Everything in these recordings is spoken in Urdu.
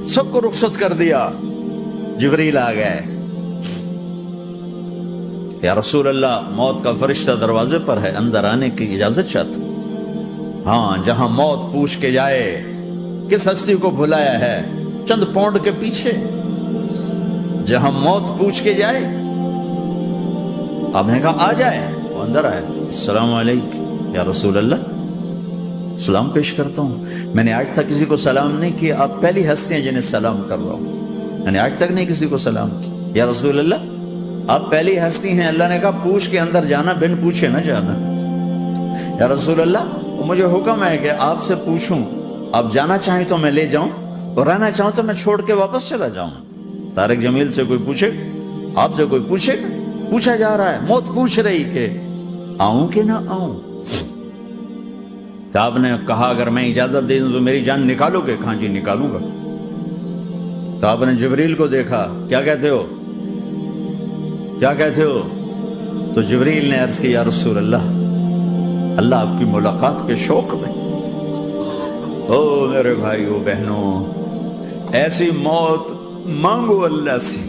سب کو رخصت کر دیا. جبریل آ گئے. یا رسول اللہ، موت کا فرشتہ دروازے پر ہے، اندر آنے کی اجازت چاہتا. ہاں، جہاں موت پوچھ کے جائے کس ہستی کو بھلایا ہے چند پونڈ کے پیچھے، جہاں موت پوچھ کے جائے. آپ نے کہا آ جائے. وہ اندر آئے. السلام علیکم یا رسول اللہ، سلام پیش کرتا ہوں. میں نے آج تک کسی کو سلام نہیں کیا، آپ پہلی ہستی ہیں جنہیں سلام کر رہا ہوں. میں نے آج تک نہیں کسی کو سلام کیا. یا رسول اللہ، آپ پہلی ہستی ہیں. اللہ نے کہا پوچھ کے اندر جانا، بن پوچھے نہ جانا. یا رسول اللہ، مجھے حکم ہے کہ آپ سے پوچھوں، آپ جانا چاہیں تو میں لے جاؤں، اور رہنا چاہوں تو میں چھوڑ کے واپس چلا جاؤں. طارق جمیل سے کوئی پوچھے، آپ سے کوئی پوچھے، پوچھا جا رہا ہے. موت پوچھ رہی کہ آؤں کہ نہ آؤں. تو آپ نے کہا اگر میں اجازت دے دوں تو میری جان نکالو گے؟ ہاں جی نکالوں گا. تو آپ نے جبریل کو دیکھا. کیا کہتے ہو، کیا کہتے ہو؟ تو جبریل نے عرض کی یا رسول اللہ، اللہ آپ کی ملاقات کے شوق میں. او میرے بھائیو بہنوں، ایسی موت مانگو اللہ سے.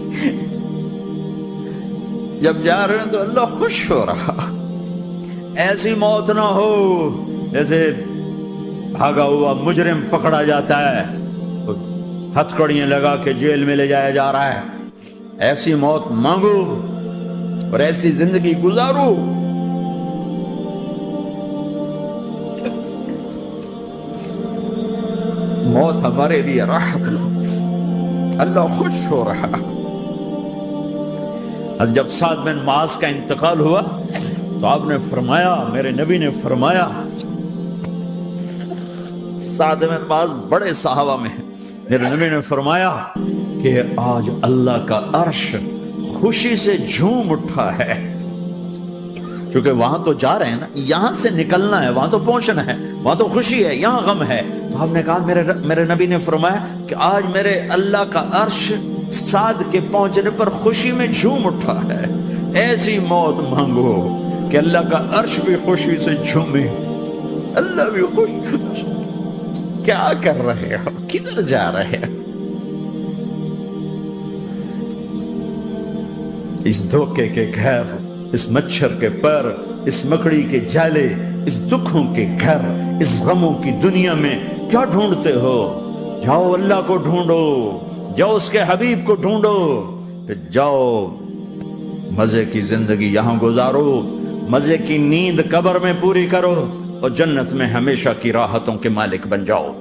جب جا رہے ہیں تو اللہ خوش ہو رہا. ایسی موت نہ ہو جیسے بھاگا ہوا مجرم پکڑا جاتا ہے، ہتھکڑیاں لگا کے جیل میں لے جایا جا رہا ہے. ایسی موت مانگو اور ایسی زندگی گزارو. موت ہمارے لیے راحت، اللہ خوش ہو رہا. جب سعد بن معاذ کا انتقال ہوا تو آپ نے فرمایا، میرے نبی نے فرمایا، سعد بن معاذ بڑے صحابہ میں ہیں، میرے نبی نے فرمایا کہ آج اللہ کا عرش خوشی سے جھوم اٹھا ہے. کیونکہ وہاں تو جا رہے ہیں نا، یہاں سے نکلنا ہے، وہاں تو پہنچنا ہے، وہاں تو خوشی ہے، یہاں غم ہے. تو ہم نے کہا، میرے نبی نے فرمایا کہ آج میرے اللہ کا عرش سعد کے پہنچنے پر خوشی میں جھوم اٹھا ہے. ایسی موت مانگو کہ اللہ کا عرش بھی خوشی سے جھومے، اللہ بھی خوش. کیا کر رہے ہو، کدھر جا رہے ہو؟ اس دھوکے کے گھر، اس مچھر کے پر، اس مکڑی کے جالے، اس دکھوں کے گھر، اس غموں کی دنیا میں کیا ڈھونڈتے ہو؟ جاؤ اللہ کو ڈھونڈو، جاؤ اس کے حبیب کو ڈھونڈو، پھر جاؤ مزے کی زندگی یہاں گزارو، مزے کی نیند قبر میں پوری کرو، اور جنت میں ہمیشہ کی راحتوں کے مالک بن جاؤ.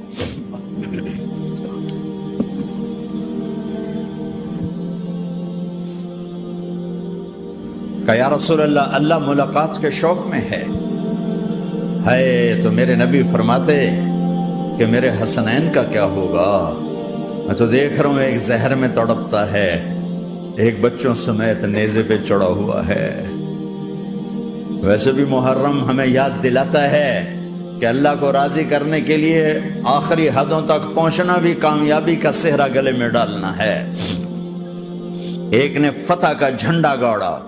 کہ یا رسول اللہ، اللہ ملاقات کے شوق میں ہے. تو میرے نبی فرماتے کہ میرے حسنین کا کیا ہوگا؟ میں تو دیکھ رہا ہوں ایک زہر میں تڑپتا ہے، ایک بچوں سمیت نیزے پہ چڑھا ہوا ہے. ویسے بھی محرم ہمیں یاد دلاتا ہے کہ اللہ کو راضی کرنے کے لیے آخری حدوں تک پہنچنا بھی کامیابی کا صحرا گلے میں ڈالنا ہے. ایک نے فتح کا جھنڈا گاڑا،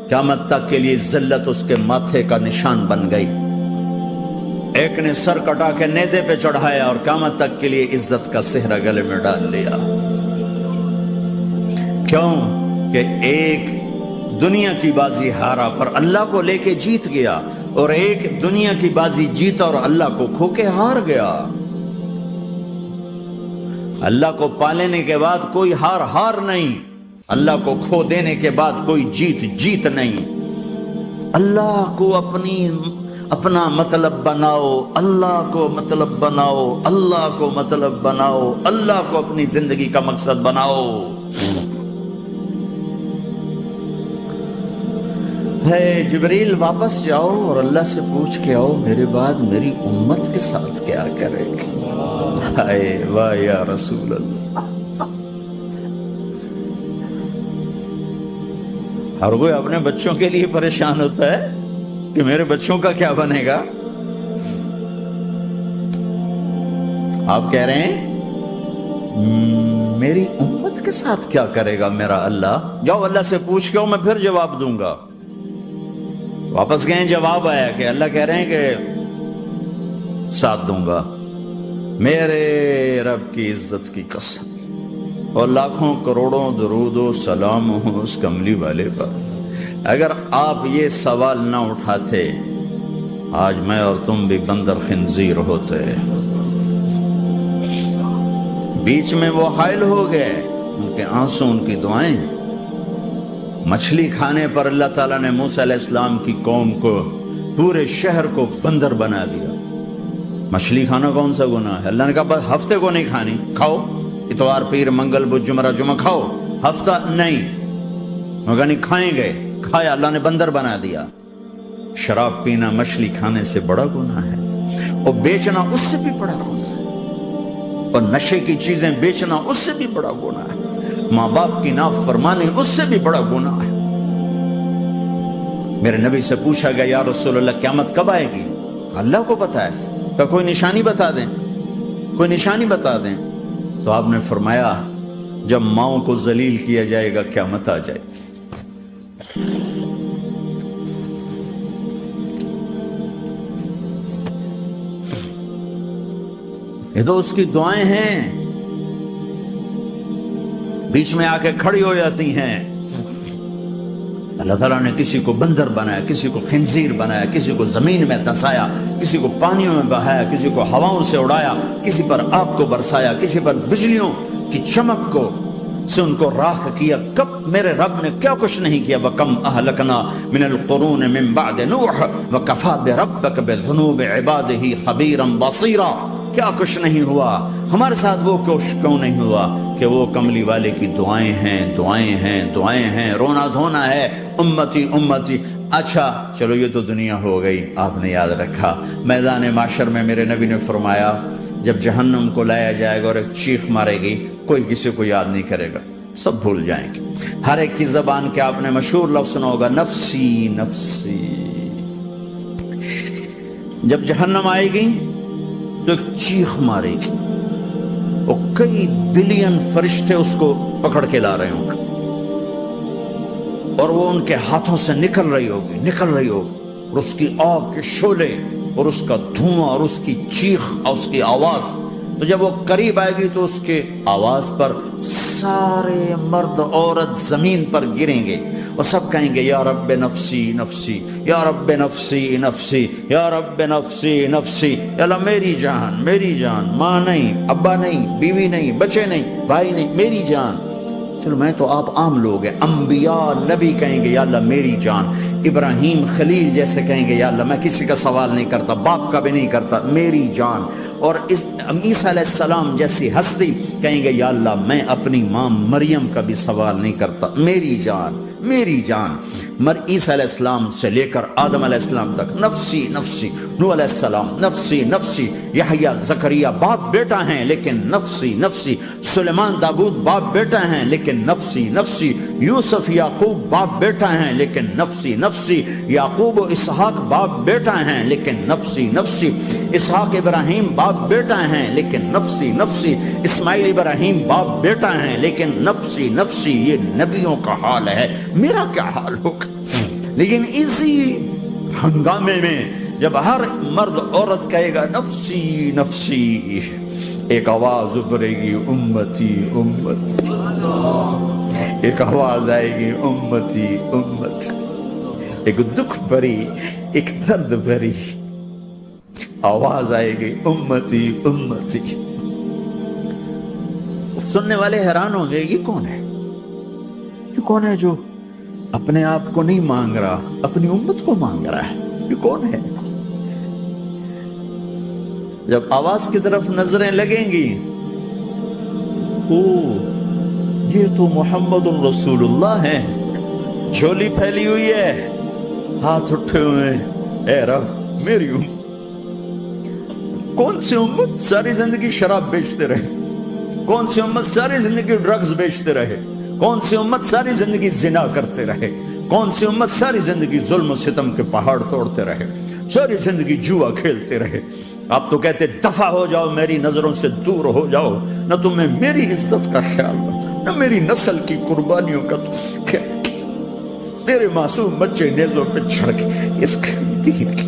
قیامت تک کے لیے ذلت اس کے ماتھے کا نشان بن گئی. ایک نے سر کٹا کے نیزے پہ چڑھایا اور قیامت تک کے لیے عزت کا صحرا گلے میں ڈال لیا. کیوں کہ ایک دنیا کی بازی ہارا پر اللہ کو لے کے جیت گیا، اور ایک دنیا کی بازی جیتا اور اللہ کو کھو کے ہار گیا. اللہ کو پا لینے کے بعد کوئی ہار نہیں، اللہ کو کھو دینے کے بعد کوئی جیت نہیں. اللہ کو اپنا مطلب بناؤ، اللہ کو مطلب بناؤ، اللہ کو مطلب بناؤ، اللہ کو اپنی زندگی کا مقصد بناؤ. جبریل واپس جاؤ اور اللہ سے پوچھ کے آؤ میرے بعد میری امت کے ساتھ کیا کرے گی. واہ یا رسول اللہ. ہر کوئی اپنے بچوں کے لیے پریشان ہوتا ہے کہ میرے بچوں کا کیا بنے گا. آپ کہہ رہے ہیں میری امت کے ساتھ کیا کرے گا میرا اللہ. جاؤ اللہ سے پوچھ کے آؤ، میں پھر جواب دوں گا. واپس گئے، جواب آیا کہ اللہ کہہ رہے ہیں کہ ساتھ دوں گا. میرے رب کی عزت کی قسم، اور لاکھوں کروڑوں درود و سلام ہوں اس کملی والے پر۔ اگر آپ یہ سوال نہ اٹھاتے آج میں اور تم بھی بندر خنزیر ہوتے۔ بیچ میں وہ حائل ہو گئے، ان کے آنسو، ان کی دعائیں۔ مچھلی کھانے پر اللہ تعالیٰ نے موسیٰ علیہ السلام کی قوم کو، پورے شہر کو بندر بنا دیا۔ مچھلی کھانا کون سا گناہ ہے؟ اللہ نے کہا بس ہفتے کو نہیں کھانی، کھاؤ اتوار پیر منگل بدھ جمعہ جمعہ کھاؤ، ہفتہ نہیں۔ مگر نہیں کھائیں گے، کھایا، اللہ نے بندر بنا دیا۔ شراب پینا مچھلی کھانے سے بڑا گناہ ہے، اور بیچنا اس سے بھی بڑا گناہ ہے، اور نشے کی چیزیں بیچنا اس سے بھی بڑا گناہ ہے، ماں باپ کی نافرمانی اس سے بھی بڑا گناہ ہے۔ میرے نبی سے پوچھا گیا یا رسول اللہ قیامت کب آئے گی؟ اللہ کو پتا ہے، کہ کوئی نشانی بتا دیں، کوئی نشانی بتا دیں۔ تو آپ نے فرمایا جب ماؤں کو ذلیل کیا جائے گا قیامت آ جائے گی۔ یہ تو اس کی دعائیں ہیں، بیچ میں آ کے کھڑی ہو جاتی ہیں۔ اللہ تعالیٰ نے کسی کو بندر بنایا، کسی کو خنزیر بنایا، کسی کو زمین میں دھسایا، کسی کو پانیوں میں بہایا، کسی کو ہواؤں سے اڑایا، کسی پر آگ کو برسایا، کسی پر بجلیوں کی چمک کو سے ان کو راکھ کیا۔ کب میرے رب نے کیا کچھ نہیں کیا۔ وَكَمْ أَهْلَكْنَا مِنَ الْقُرُونِ مِنْ بَعْدِ نُوحٍ وَكَفَى بِرَبِّكَ بِذُنُوبِ عِبَادِهِ خَبِيرًا بَصِيرًا۔ کیا کچھ نہیں ہوا، ہمارے ساتھ وہ کیوں نہیں ہوا کہ وہ کملی والے کی دعائیں ہیں، دعائیں ہیں، دعائیں ہیں، رونا دھونا ہے، امتی امتی۔ اچھا چلو یہ تو دنیا ہو گئی، آپ نے یاد رکھا میدان معاشر میں میرے نبی نے فرمایا جب جہنم کو لایا جائے گا اور ایک چیخ مارے گی، کوئی کسی کو یاد نہیں کرے گا، سب بھول جائیں گے۔ ہر ایک کی زبان کے آپ نے مشہور لفظ سنا ہوگا نفسی نفسی۔ جب جہنم آئے گی تو ایک چیخ مارے گی، اور کئی بلین فرشتے اس کو پکڑ کے لا رہے ہوں گے، اور وہ ان کے ہاتھوں سے نکل رہی ہوگی، اور اس کی آگ کے شعلے اور اس کا دھواں اور اس کی چیخ اور اس کی آواز۔ تو جب وہ قریب آئے گی تو اس کے آواز پر سارے مرد عورت زمین پر گریں گے، اور سب کہیں گے یا رب نفسی نفسی، یا رب نفسی نفسی، یا رب نفسی نفسی۔ یا اللہ میری جان، میری جان، ماں نہیں، ابا نہیں، بیوی نہیں، بچے نہیں، بھائی نہیں، میری جان۔ چلو میں تو آپ عام لوگ ہیں، انبیاء نبی کہیں گے یا اللہ میری جان، ابراہیم خلیل جیسے کہیں گے یا اللہ میں کسی کا سوال نہیں کرتا، باپ کا بھی نہیں کرتا، میری جان۔ اور عیسیٰ علیہ السلام جیسی ہستی کہیں گے یا اللہ میں اپنی ماں مریم کا بھی سوال نہیں کرتا، میری جان، میری جان۔ عیسیٰ علیہ السلام سے لے کر آدم علیہ السلام تک نفسی نفسی، نوح علیہ السلام نفسی نفسی، یحییٰ زکریا باپ بیٹا ہیں لیکن نفسی نفسی، سلیمان داؤد باپ بیٹا ہیں لیکن نفسی نفسی، یوسف یعقوب باپ بیٹا ہیں لیکن نفسی نفسی، یعقوب و اسحاق باپ بیٹا ہیں لیکن نفسی نفسی، اسحاق ابراہیم باپ بیٹا ہیں لیکن نفسی نفسی، اسماعیل ابراہیم باپ بیٹا ہیں لیکن نفسی نفسی۔ یہ نبیوں کا حال ہے، میرا کیا حال ہوگا؟ لیکن اسی ہنگامے میں جب ہر مرد عورت کہے گا نفسی نفسی، ایک آواز ابھرے گی امتی امتی، ایک آواز آئے گی امتی امتی، ایک دکھ بھری، ایک درد بھری آواز آئے گی امتی امتی۔ سننے والے حیران ہوں گے یہ کون ہے، یہ کون ہے جو اپنے آپ کو نہیں مانگ رہا، اپنی امت کو مانگ رہا ہے، یہ کون ہے؟ جب آواز کی طرف نظریں لگیں گی، او یہ تو محمد الرسول اللہ ہے، جھولی پھیلی ہوئی ہے، ہاتھ اٹھے ہوئے، اے رب میری امت۔ کون سی امت ساری زندگی شراب بیچتے رہے، کون سی امت ساری زندگی ڈرگز بیچتے رہے، کون سی امت ساری زندگی زنا کرتے رہے، کون سی امت ساری زندگی ظلم و ستم کے پہاڑ توڑتے رہے، ساری زندگی جوا کھیلتے رہے۔ آپ تو کہتے دفع ہو جاؤ، میری نظروں سے دور ہو جاؤ، نہ تمہیں میری عزت کا خیال نہ میری نسل کی قربانیوں کا خیال، تیرے معصوم بچے نیزوں پہ چڑھ کے اس دین کی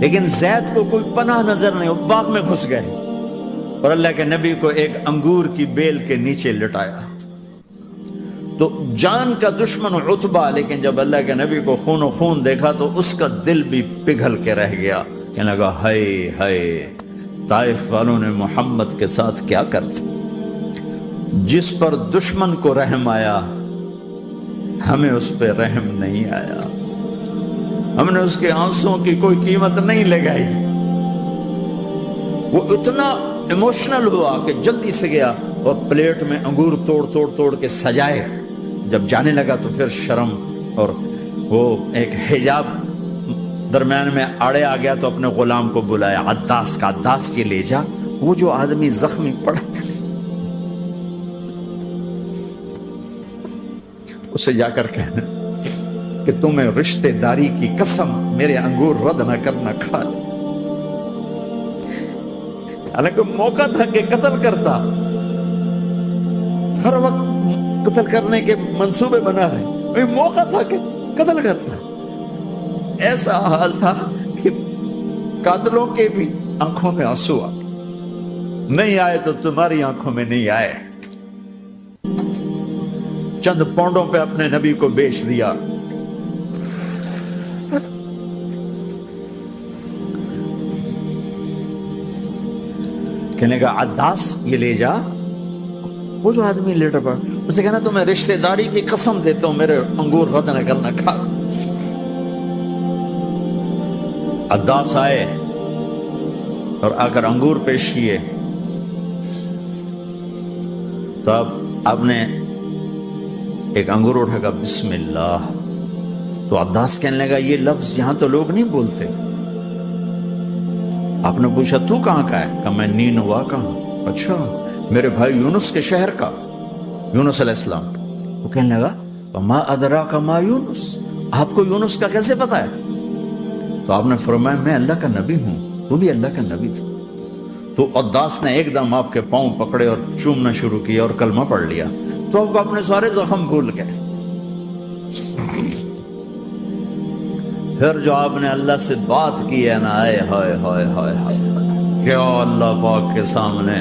لیکن زید کو کوئی پناہ نظر نہیں، وہ باغ میں گھس گئے اور اللہ کے نبی کو ایک انگور کی بیل کے نیچے لٹایا۔ تو جان کا دشمن عتبہ، لیکن جب اللہ کے نبی کو خون و خون دیکھا تو اس کا دل بھی پگھل کے رہ گیا، کہنے لگا ہائے ہائے، طائف والوں نے محمد کے ساتھ کیا کر دیا۔ جس پر دشمن کو رحم آیا ہمیں اس پہ رحم نہیں آیا، ہم نے اس کے آنسوں کی کوئی قیمت نہیں لگائی۔ وہ اتنا ایموشنل ہوا کہ جلدی سے گیا اور پلیٹ میں انگور توڑ کے سجائے۔ جب جانے لگا تو پھر شرم اور وہ ایک حجاب درمیان میں آڑے آ گیا، تو اپنے غلام کو بلایا، عداس کا، عداس یہ لے جا وہ جو آدمی زخمی پڑا اسے جا کر کہنا کہ تمہیں رشتے داری کی قسم میرے انگور رد نہ کرنا، کھا لے۔ حالانکہ موقع تھا کہ قتل کرتا، ہر وقت قتل کرنے کے منصوبے بنا رہے، موقع تھا کہ قتل کرتا۔ ایسا حال تھا کہ قاتلوں کے بھی آنکھوں میں آنسو آ نہیں آئے تو تمہاری آنکھوں میں نہیں آئے۔ چند پونڈوں پہ اپنے نبی کو بیچ دیا۔ کہنے کا عداس یہ لے جا، وہ جو آدمی لیٹر پڑا اسے کہنا تو میں رشتہ داری کی قسم دیتا ہوں میرے انگور رد نہ کرنا، کھا۔ عداس آئے اور آ کر انگور پیش کیے، تو اب آپ نے ایک انگور اٹھا کر بسم اللہ، تو عداس کہنے لگا یہ لفظ یہاں تو لوگ نہیں بولتے۔ آپ نے پوچھا تو کہاں کا ہے؟ کہ میں نینوا کا ہوں۔ اچھا، میرے بھائی یونس کے شہر کا، یونس علیہ السلام۔ وہ کہنے لگا وما ادراک ما یونس، آپ کو یونس کا کیسے پتا ہے؟ تو آپ نے فرمایا میں اللہ کا نبی ہوں، وہ بھی اللہ کا نبی تھا۔ تو عداس نے ایک دم آپ کے پاؤں پکڑے اور چومنا شروع کیا اور کلمہ پڑھ لیا، تو آپ کو اپنے سارے زخم بھول گئے۔ پھر جو آپ نے اللہ سے بات کی ہے نا، آئے ہائے ہائے ہائے ہائے، کیا اللہ پاک کے سامنے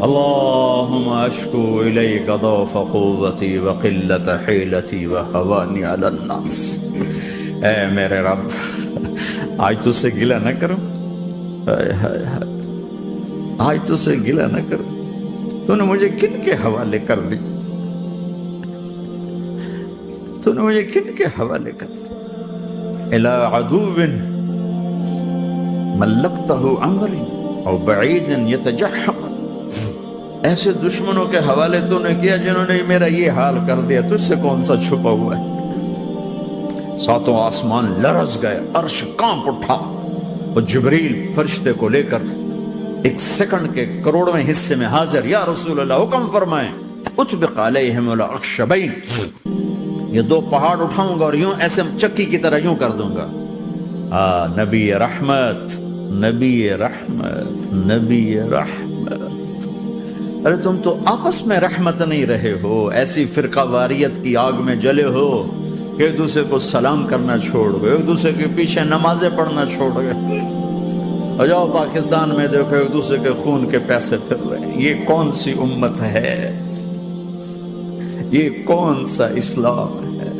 اللہم اشکو الیک ضعف قوتی وقلت حیلتی وہوانی علی الناس، اے میرے رب آج تجھ سے گلہ نہ کروں، آج تجھ سے گلہ نہ کروں، تو نے مجھے کن کے حوالے کر دی، تو نے مجھے کن کے حوالے کر دی، الى عدو ملکتہ عمری او بعید یتجحم، ایسے دشمنوں کے حوالے تو نے کیا جنہوں نے میرا یہ حال کر دیا، تجھ سے کون سا چھپا ہوا ہے۔ ساتوں آسمان لرز گئے، عرش کانپ اٹھا، اور جبریل فرشتے کو لے کر ایک سیکنڈ کے کروڑویں حصے میں حاضر، یا رسول اللہ حکم فرمائیں اطبق علیہم الاخشبین، یہ دو پہاڑ اٹھاؤں گا اور یوں ایسے چکی کی طرح یوں کر دوں گا۔ نبی رحمت، نبی رحمت، نبی رحمت، ارے تم تو آپس میں رحمت نہیں رہے ہو، ایسی فرقہ واریت کی آگ میں جلے ہو کہ ایک دوسرے کو سلام کرنا چھوڑ گئے، ایک دوسرے کے پیچھے نمازیں پڑھنا چھوڑ گئے، اور جاؤ پاکستان میں دیکھو ایک دوسرے کے خون کے پیسے پھر رہے ہیں۔ یہ کون سی امت ہے؟ یہ کون سا اسلام ہے؟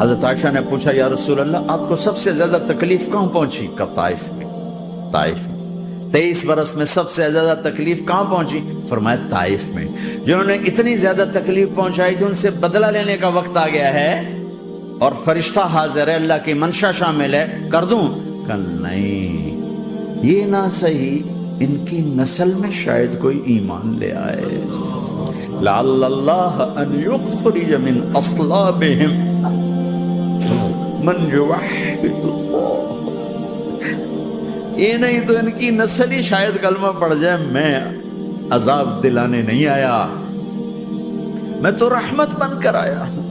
حضرت عائشہ نے پوچھا یا رسول اللہ آپ کو سب سے زیادہ تکلیف کہاں پہنچی؟ کہ طائف میں، طائف میں۔ 23 برس میں سب سے زیادہ تکلیف کہاں پہنچی؟ فرمایا طائف میں۔ جنہوں نے اتنی زیادہ تکلیف پہنچائی تھی ان سے بدلہ لینے کا وقت آ گیا ہے، اور فرشتہ حاضر ہے، اللہ کی منشا شامل ہے، کر دوں؟ کہ نہیں، یہ نہ صحیح، ان کی نسل میں شاید کوئی ایمان لے آئے، لعل اللہ ان یخرج من اصلابہم من یوحد اللہ، یہ نہیں تو ان کی نسل ہی شاید کلمہ پڑ جائے۔ میں عذاب دلانے نہیں آیا، میں تو رحمت بن کر آیا ہوں۔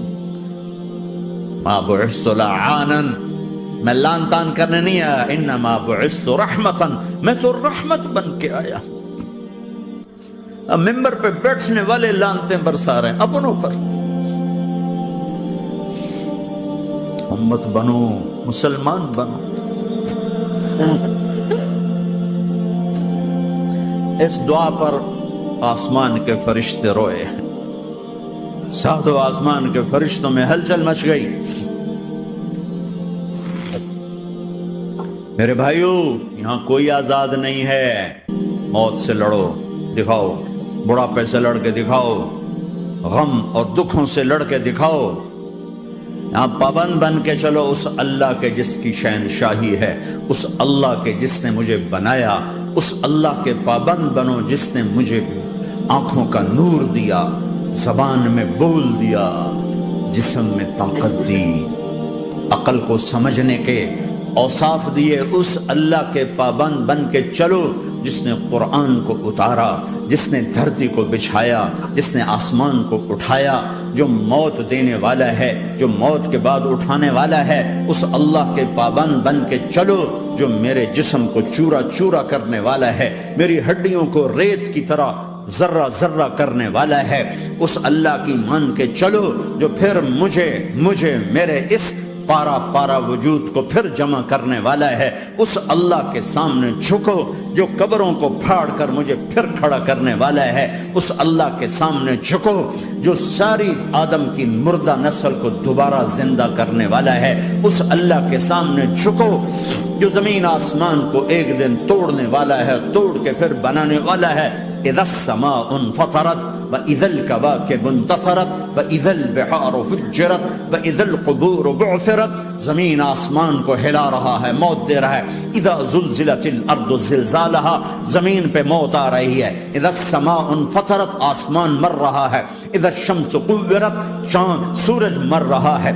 ما بعثت لعانا، میں لان تان کرنے نہیں آیا، انما بعثت رحمتا، میں تو رحمت بن کے آیا۔ اب ممبر پہ بیٹھنے والے لانتیں برسا رہے ہیں اپنوں پر. امت بنو، مسلمان بنو. اس دعا پر آسمان کے فرشتے روئے، ساتوں آسمان کے فرشتوں میں ہلچل مچ گئی. میرے بھائیو، یہاں کوئی آزاد نہیں ہے. موت سے لڑو، دکھاؤ. بڑھاپے سے لڑ کے دکھاؤ. غم اور دکھوں سے لڑ کے دکھاؤ. یہاں پابند بن کے چلو اس اللہ کے جس کی شہنشاہی ہے، اس اللہ کے جس نے مجھے بنایا. اس اللہ کے پابند بنو جس نے مجھے آنکھوں کا نور دیا، زبان میں بول دیا، جسم میں طاقت دی، عقل کو سمجھنے کے اوصاف دیے. اس اللہ کے پابند بن کے چلو جس نے قرآن کو اتارا، جس نے دھرتی کو بچھایا، جس نے آسمان کو اٹھایا، جو موت دینے والا ہے، جو موت کے بعد اٹھانے والا ہے. اس اللہ کے پابند بن کے چلو جو میرے جسم کو چورا چورا کرنے والا ہے، میری ہڈیوں کو ریت کی طرح ذرہ ذرہ کرنے والا ہے. اس اللہ کی مان کے چلو جو پھر مجھے میرے اس پارا پارا وجود کو پھر جمع کرنے والا ہے. اس اللہ کے سامنے جھکو جو قبروں کو پھاڑ کر مجھے پھر کھڑا کرنے والا ہے. اس اللہ کے سامنے جھکو جو ساری آدم کی مردہ نسل کو دوبارہ زندہ کرنے والا ہے. اس اللہ کے سامنے جھکو جو زمین آسمان کو ایک دن توڑنے والا ہے، توڑ کے پھر بنانے والا ہے. اذا السماء انفطرت وَإِذَا الْكَوَاكِبُ انتَثَرَتْ وَإِذَا الْبِحَارُ فُجِّرَتْ وَإِذَا الْقُبُورُ بُعْثِرَتْ. زمین آسمان کو ہلا رہا ہے، موت دے رہا ہے. اذا زلزلت الارض زلزالها، زمین پہ موت آ رہی ہے. اذا السماء انفطرت، آسمان مر رہا ہے. اذا الشمس قُوِّرَتْ، چاند سورج مر رہا ہے.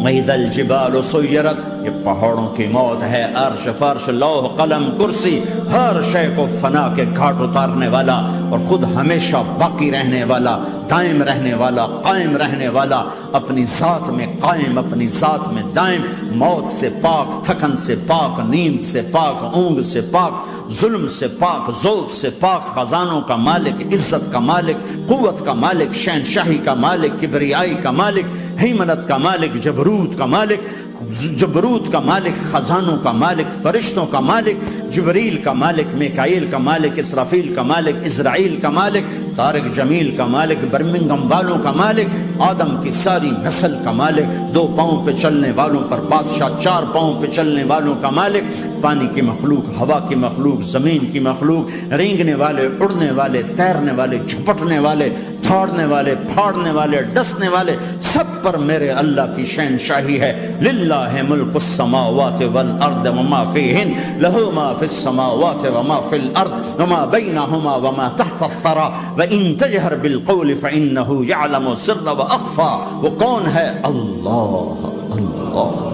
وَإِذَا الْجِبَالُ سُيِّرَتْ، یہ پہاڑوں کی موت ہے. عرش فرش لوح قلم کرسی، ہر شے کو فنا کے گھاٹ اتارنے والا اور خود ہمیشہ باقی رہنے والا، دائم رہنے والا، قائم رہنے والا، اپنی ذات میں قائم، اپنی ذات میں دائم. موت سے پاک، تھکن سے پاک، نیند سے پاک، اونگ سے پاک، ظلم سے پاک، ذوق سے پاک، خزانوں کا مالک، عزت کا مالک، قوت کا مالک، شہنشاہی کا مالک، کبریائی کا مالک، ہیمنت کا مالک، جبروت کا مالک، جبروت کا مالک، خزانوں کا مالک، فرشتوں کا مالک، جبریل کا مالک، میکائیل کا مالک، اسرافیل کا مالک، اسرائیل کا مالک، طارق جمیل کا مالک، برمنگم والوں کا مالک، آدم کی ساری نسل کا مالک، 2 پاؤں پہ چلنے والوں پر بادشاہ، 4 پاؤں پہ چلنے والوں کا مالک، پانی کی مخلوق، ہوا کی مخلوق، زمین کی مخلوق، رینگنے والے، اڑنے والے، تیرنے والے، جھپٹنے والے، دھاڑنے والے، پھاڑنے والے، ڈسنے والے، سب پر میرے اللہ کی شہنشاہی ہے. للہ ملک السماوات والارض وما فیہن، لہ ما فی السماوات وما فی الارض وما بینہما وما تحت الثری وان تجہر بالقول فانہ یعلم السر واخفی. وہ کون ہے؟ اللہ. اللہ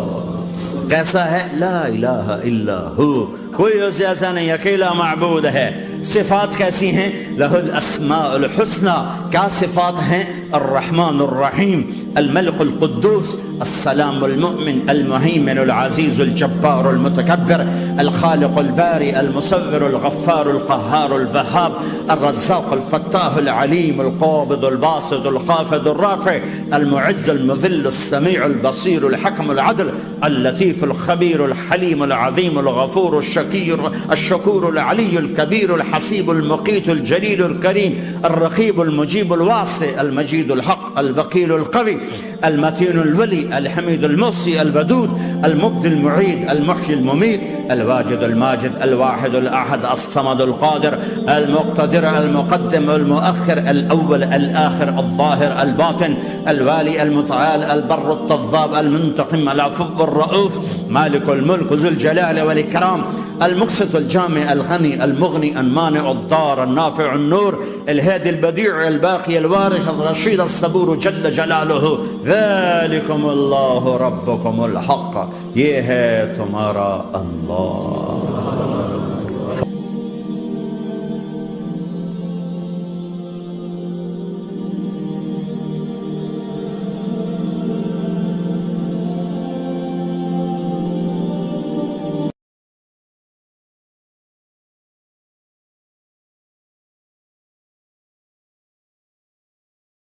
کیسا ہے؟ لا الہ الا ہو، کوئی اس جیسا نہیں، اکیلا معبود ہے. صفات کیسی ہیں؟ لہ الاسماء الحسنى، کیا صفات ہیں؟ الرحمن الرحیم، الملک القدوس، السلام المؤمن، المہیمن العزیز الجبار المتکبر، الخالق الباری المصور الغفار القہار الوہاب، الرزاق الفتاح العلیم القابض الباسط الخافض الرافع، المعز المذل السمیع البصیر الحکم العدل، اللطیف الخبیر الحلیم العظیم الغفور الشکور العلی الکبیر الحسیب المقیت الجلیل الکریم، الرقیب المجیب الواسع، المجید الحق، الوکیل القوی، المتین الولی، الحمید المحصی، الودود، المبدی المعید، المحیی الممیت، الواجد الماجد، الواحد الاحد، الصمد القادر، المقتدر، المقدم، المؤخر، الاول، الاخر، الظاهر، الباطن، الوالي، المتعال، البر التضاب، المنتقم، العفو الرؤوف، مالك الملك ذو الجلال والإكرام، المقسط الجامع الغني المغني المانع الضار النافع النور، الهادي البديع الباقي الوارث الرشيد الصبور جل جلاله. ذلكم اللہ ربکم الحق، یہ ہے تمہارا اللہ.